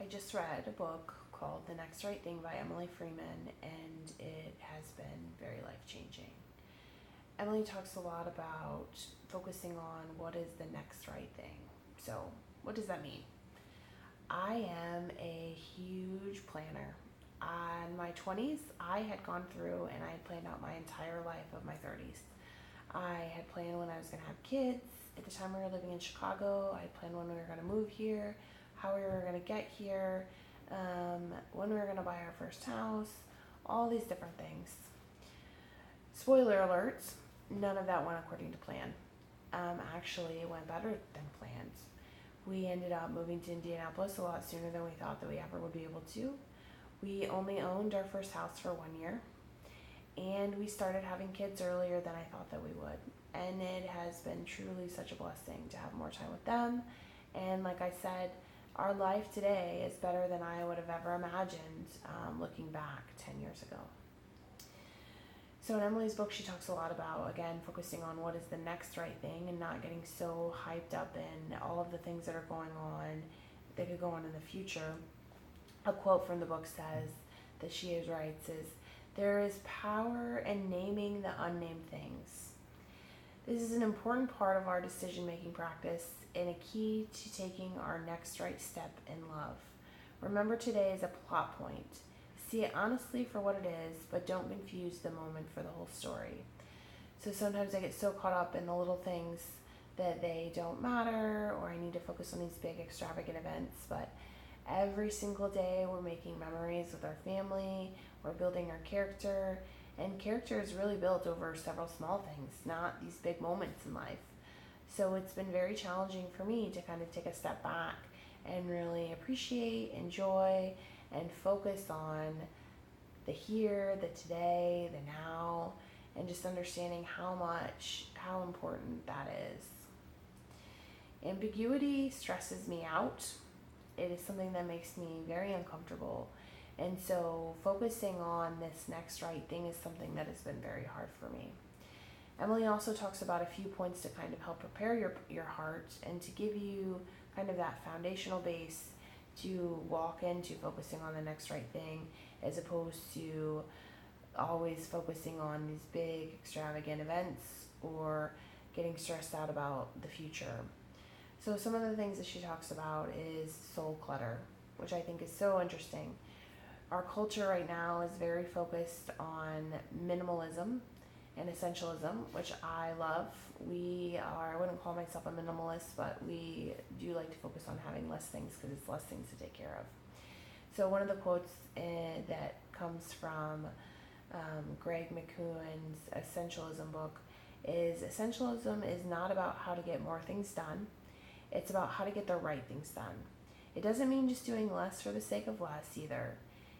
just read a book called The Next Right Thing by Emily Freeman, and it has been very life-changing. Emily talks a lot about focusing on what is the next right thing. So, what does that mean? I am a huge planner. In my 20s, I had gone through and I had planned out my entire life of my 30s. I had planned when I was going to have kids. At the time we were living in Chicago, I had planned when we were going to move here, how we were going to get here, when we were going to buy our first house, all these different things. Spoiler alerts, none of that went according to plan. Actually, it went better than planned. We ended up moving to Indianapolis a lot sooner than we thought that we ever would be able to. We only owned our first house for 1 year, and we started having kids earlier than I thought that we would. And it has been truly such a blessing to have more time with them. And like I said, our life today is better than I would have ever imagined looking back 10 years ago. So in Emily's book, she talks a lot about, again, focusing on what is the next right thing and not getting so hyped up in all of the things that are going on that could go on in the future. A quote from the book says, that she writes is, "There is power in naming the unnamed things." This is an important part of our decision-making practice and a key to taking our next right step in love. Remember, today is a plot point. See it honestly for what it is, but don't confuse the moment for the whole story. So sometimes I get so caught up in the little things that they don't matter, or I need to focus on these big extravagant events, but every single day we're making memories with our family, we're building our character, and character is really built over several small things, not these big moments in life. So it's been very challenging for me to kind of take a step back and really appreciate, enjoy, and focus on the here, the today, the now, and just understanding how important that is. Ambiguity stresses me out. It is something that makes me very uncomfortable. And so focusing on this next right thing is something that has been very hard for me. Emily also talks about a few points to kind of help prepare your heart and to give you kind of that foundational base to walk into focusing on the next right thing, as opposed to always focusing on these big extravagant events or getting stressed out about the future. So some of the things that she talks about is soul clutter, which I think is so interesting. Our culture right now is very focused on minimalism and essentialism, which I love. I wouldn't call myself a minimalist, but we do like to focus on having less things because it's less things to take care of. So one of the quotes that comes from Greg McKeown's Essentialism book is, "Essentialism is not about how to get more things done. It's about how to get the right things done. It doesn't mean just doing less for the sake of less either.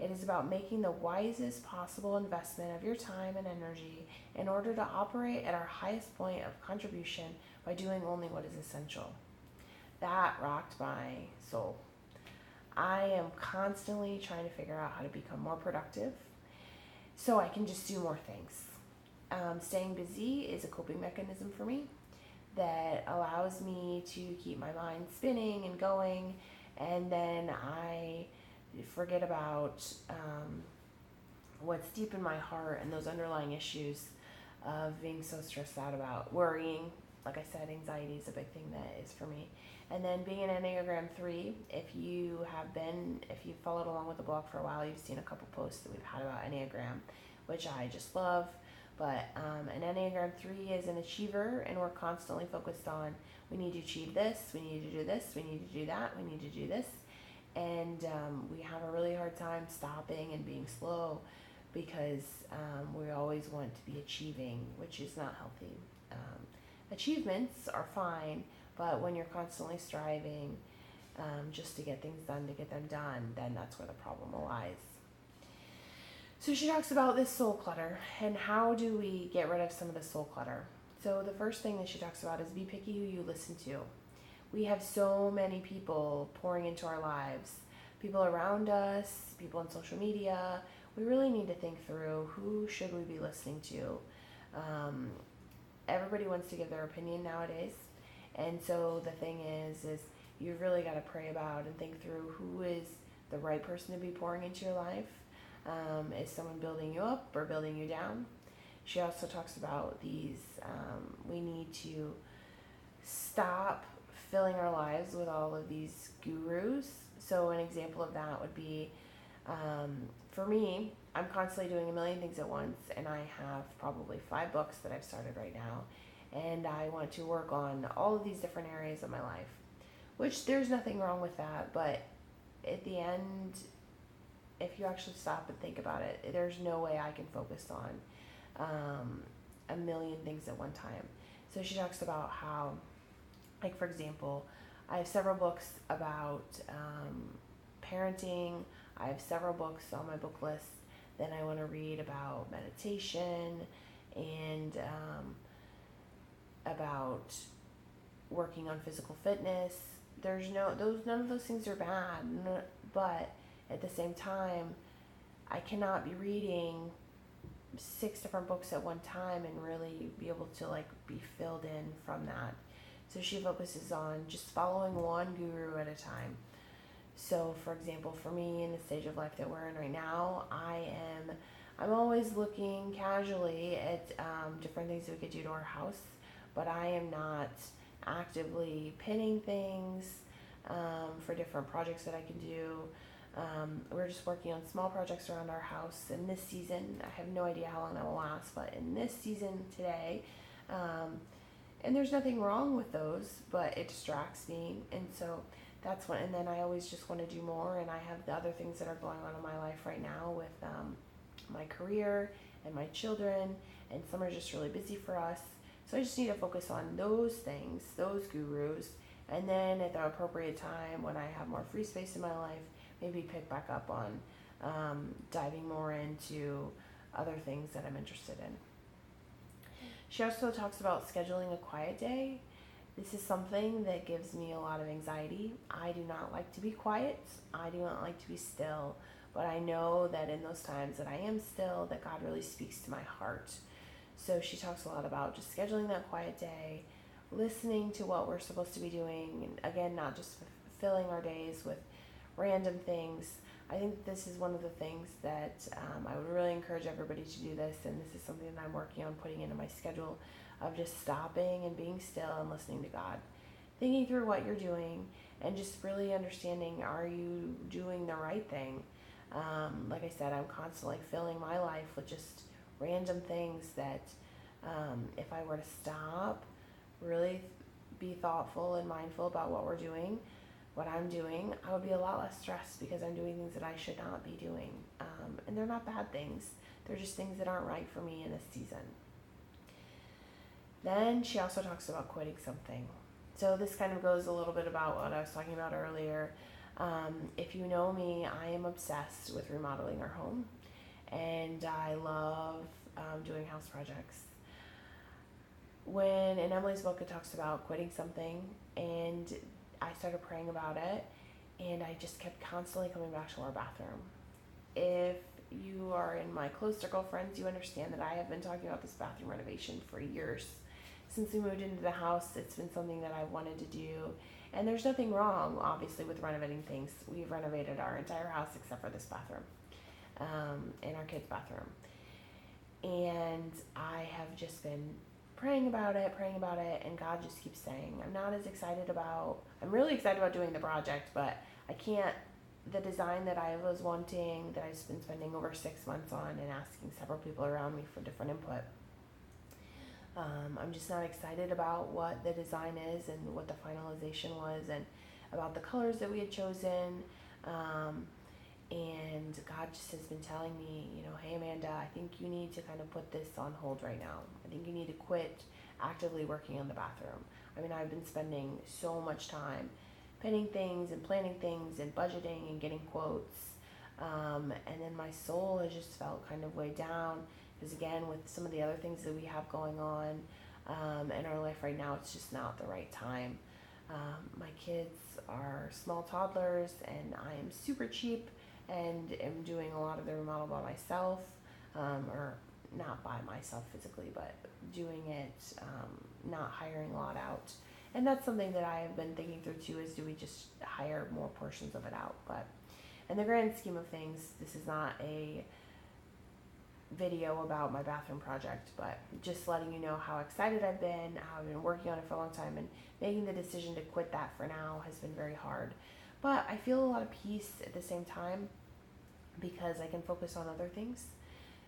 It is about making the wisest possible investment of your time and energy in order to operate at our highest point of contribution by doing only what is essential." That rocked my soul. I am constantly trying to figure out how to become more productive so I can just do more things. Staying busy is a coping mechanism for me that allows me to keep my mind spinning and going, and then I forget about what's deep in my heart and those underlying issues of being so stressed out about worrying. Like I said, anxiety is a big thing that is for me. And then being an Enneagram 3, if you've followed along with the blog for a while, you've seen a couple posts that we've had about Enneagram, which I just love. But an Enneagram 3 is an achiever, and we're constantly focused on, we need to achieve this, we need to do this, we need to do that, we need to do this. And we have a really hard time stopping and being slow because we always want to be achieving, which is not healthy. Achievements are fine, but when you're constantly striving just to get things done, to get them done, then that's where the problem lies. So she talks about this soul clutter and how do we get rid of some of the soul clutter. So the first thing that she talks about is be picky who you listen to. We have so many people pouring into our lives, people around us, people on social media. We really need to think through, who should we be listening to? Everybody wants to give their opinion nowadays. And so the thing is you've really got to pray about and think through who is the right person to be pouring into your life? Is someone building you up or building you down? She also talks about these, we need to stop filling our lives with all of these gurus. So an example of that would be, for me, I'm constantly doing a million things at once, and I have probably 5 books that I've started right now, and I want to work on all of these different areas of my life, which there's nothing wrong with that, but at the end, if you actually stop and think about it, there's no way I can focus on a million things at one time. So she talks about how, like for example, I have several books about parenting. I have several books on my book list. Then I want to read about meditation and about working on physical fitness. None of those things are bad, but at the same time, I cannot be reading 6 different books at one time and really be able to like be filled in from that. So she focuses on just following one guru at a time. So for example, for me in the stage of life that we're in right now, I'm always looking casually at different things that we could do to our house, but I am not actively pinning things for different projects that I can do. We're just working on small projects around our house in this season. I have no idea how long that will last, but in this season today, and there's nothing wrong with those, but it distracts me, and so that's one. And then I always just want to do more, and I have the other things that are going on in my life right now with my career and my children, and some are just really busy for us. So I just need to focus on those things, those gurus, and then at the appropriate time when I have more free space in my life, maybe pick back up on diving more into other things that I'm interested in. She also talks about scheduling a quiet day. This is something that gives me a lot of anxiety. I do not like to be quiet. I do not like to be still. But I know that in those times that I am still, that God really speaks to my heart. So she talks a lot about just scheduling that quiet day, listening to what we're supposed to be doing, and again, not just filling our days with random things. I think this is one of the things that I would really encourage everybody to do this, and this is something that I'm working on putting into my schedule, of just stopping and being still and listening to God, thinking through what you're doing, and just really understanding, are you doing the right thing? Like I said, I'm constantly filling my life with just random things that if I were to stop, really be thoughtful and mindful about what we're doing, what I'm doing, I would be a lot less stressed because I'm doing things that I should not be doing. And they're not bad things. They're just things that aren't right for me in this season. Then she also talks about quitting something. So this kind of goes a little bit about what I was talking about earlier. If you know me, I am obsessed with remodeling our home, and I love doing house projects. When in Emily's book it talks about quitting something, and I started praying about it, and I just kept constantly coming back to our bathroom. If you are in my close circle of friends, you understand that I have been talking about this bathroom renovation for years. Since we moved into the house, it's been something that I wanted to do. And there's nothing wrong, obviously, with renovating things. We've renovated our entire house except for this bathroom, and our kids' bathroom. And I have just been praying about it, and God just keeps saying, I'm really excited about doing the project, but I can't, the design that I was wanting, that I've been spending over 6 months on and asking several people around me for different input. I'm just not excited about what the design is and what the finalization was and about the colors that we had chosen. And God just has been telling me, hey Amanda, I think you need to kind of put this on hold right now. I think you need to quit actively working on the bathroom. I mean, I've been spending so much time pinning things and planning things and budgeting and getting quotes. And then my soul has just felt kind of weighed down. Because again, with some of the other things that we have going on in our life right now, it's just not the right time. My kids are small toddlers, and I am super cheap and am doing a lot of the remodel by myself, or not by myself physically, but doing it, not hiring a lot out. And that's something that I have been thinking through too, is do we just hire more portions of it out? But in the grand scheme of things, this is not a video about my bathroom project, but just letting you know how excited I've been, how I've been working on it for a long time, and making the decision to quit that for now has been very hard. But I feel a lot of peace at the same time because I can focus on other things.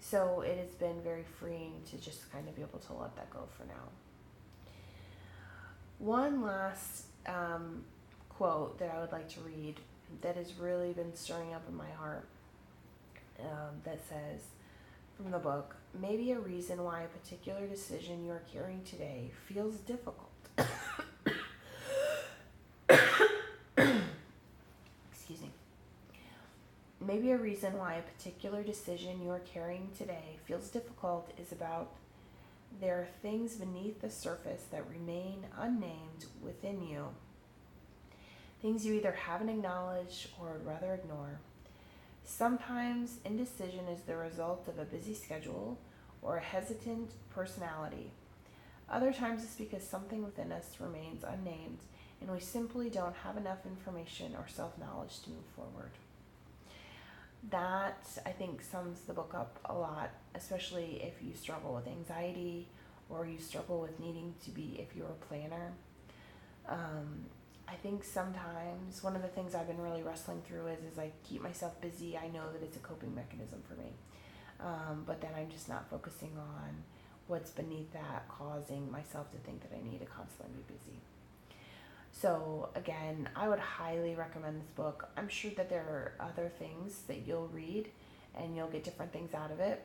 So it has been very freeing to just kind of be able to let that go for now. One last quote that I would like to read that has really been stirring up in my heart, that says, from the book, maybe a reason why a particular decision you're carrying today feels difficult. Excuse me. Maybe a reason why a particular decision you're carrying today feels difficult is about there are things beneath the surface that remain unnamed within you. Things you either haven't acknowledged or would rather ignore. Sometimes indecision is the result of a busy schedule or a hesitant personality. Other times it's because something within us remains unnamed and we simply don't have enough information or self-knowledge to move forward. That, I think, sums the book up a lot, especially if you struggle with anxiety or you struggle with needing to be, if you're a planner. I think sometimes one of the things I've been really wrestling through is I keep myself busy. I know that it's a coping mechanism for me. But then I'm just not focusing on what's beneath that, causing myself to think that I need to constantly be busy. So again, I would highly recommend this book. I'm sure that there are other things that you'll read and you'll get different things out of it.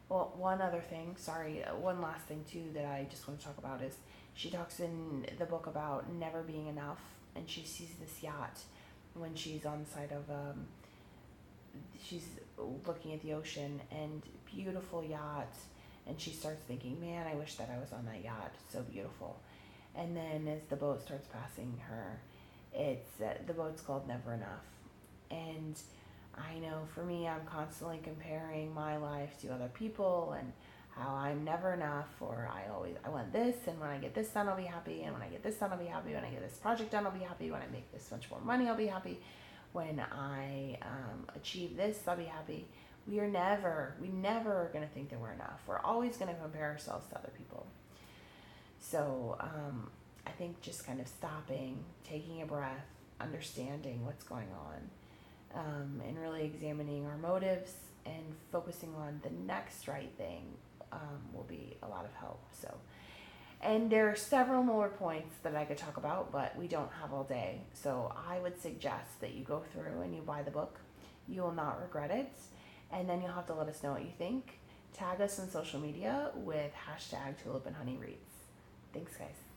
One last thing too that I just want to talk about is she talks in the book about never being enough, and she sees this yacht when she's on the side of, she's looking at the ocean, and beautiful yacht, and she starts thinking, man, I wish that I was on that yacht, it's so beautiful. And then as the boat starts passing her, the boat's called Never Enough. And I know for me, I'm constantly comparing my life to other people and how I'm never enough, or I want this, and when I get this done, I'll be happy, and when I get this done, I'll be happy, when I get this project done, I'll be happy, when I make this much more money, I'll be happy, when I achieve this, I'll be happy. We never are going to think that we're enough. We're always going to compare ourselves to other people. So I think just kind of stopping, taking a breath, understanding what's going on, and really examining our motives and focusing on the next right thing will be a lot of help. So, and there are several more points that I could talk about, but we don't have all day. So I would suggest that you go through and you buy the book. You will not regret it. And then you'll have to let us know what you think. Tag us on social media with #TulipandHoneyReads. Thanks, guys.